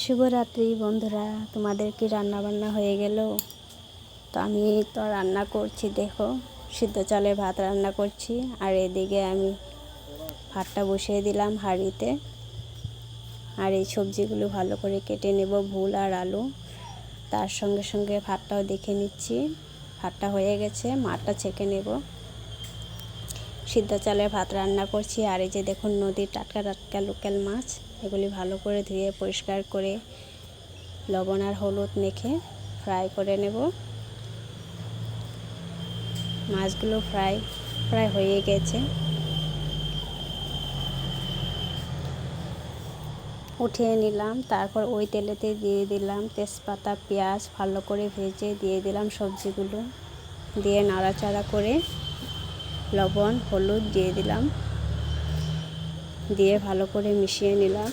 শুভরাত্রি বন্ধুরা, তোমাদের কি রান্না বান্না হয়ে গেল? তো আমি তো রান্না করছি, দেখো সিদ্ধ চালের ভাত রান্না করছি। আর এদিকে আমি ভাতটা বসিয়ে দিলাম হাঁড়িতে। আর এই সবজিগুলো ভালো করে কেটে নেব, ভুল আর আলু। তার সঙ্গে সঙ্গে ভাতটাও দেখে নিচ্ছি, ভাতটা হয়ে গেছে, মাঠটা ছেঁকে নেব। সিদ্ধ চালের ভাত রান্না করছি। আর এই যে দেখুন নদীর টাটকা টাটকা লোকাল মাছ, এগুলি ভালো করে ধুয়ে পরিষ্কার করে লবণ আর হলুদ মেখে ফ্রাই করে নেব। মাছগুলো প্রায় হয়ে গেছে, উঠিয়ে নিলাম। তারপর ওই তেলেতে দিয়ে দিলাম তেজপাতা, পেঁয়াজ, ভালো করে ভেজে দিয়ে দিলাম সবজিগুলো, দিয়ে নাড়াচাড়া করে লবণ হলুদ দিয়ে দিলাম, দিয়ে ভালো করে মিশিয়ে নিলাম।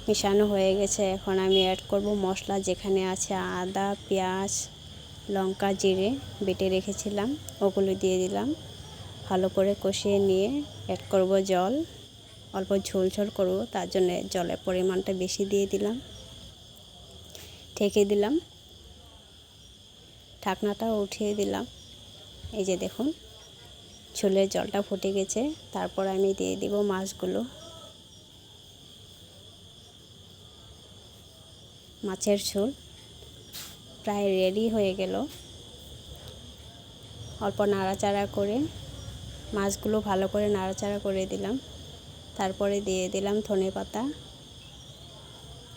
মিশানো হয়ে গেছে। এখন আমি অ্যাড করব মশলা, যেখানে আছে আদা, পেঁয়াজ, লঙ্কা, জিরে বেটে রেখেছিলাম, ওগুলো দিয়ে দিলাম। ভালো করে কষিয়ে নিয়ে অ্যাড করব জল, অল্প ঝোল ঝোল করব, তার জন্য জলের পরিমাণটা বেশি দিয়ে দিলাম। ঢেকে দিলাম, ঢাকনাটাও উঠিয়ে দিলাম। এই যে দেখুন ঝোলের জলটা ফুটে গেছে। তারপর আমি দিয়ে দিব মাছগুলো। মাছের ঝোল প্রায় রেডি হয়ে গেল। অল্প নাড়াচাড়া করে মাছগুলো ভালো করে নাড়াচাড়া করে দিলাম। তারপরে দিয়ে দিলাম ধনেপাতা।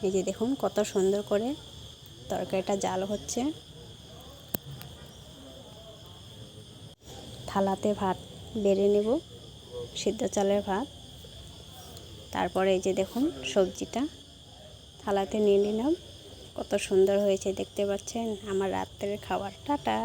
এই যে দেখুন কত সুন্দর করে তরকারিটা জাল হচ্ছে। থালাতে ভাত বেড়ে নেব, সিদ্ধ চালের ভাত। তারপরে এই যে দেখুন সবজিটা থালাতে নিয়ে নিলাম। কত সুন্দর হয়েছে দেখতে পাচ্ছেন আমার রাত্রের খাবার। টাটা।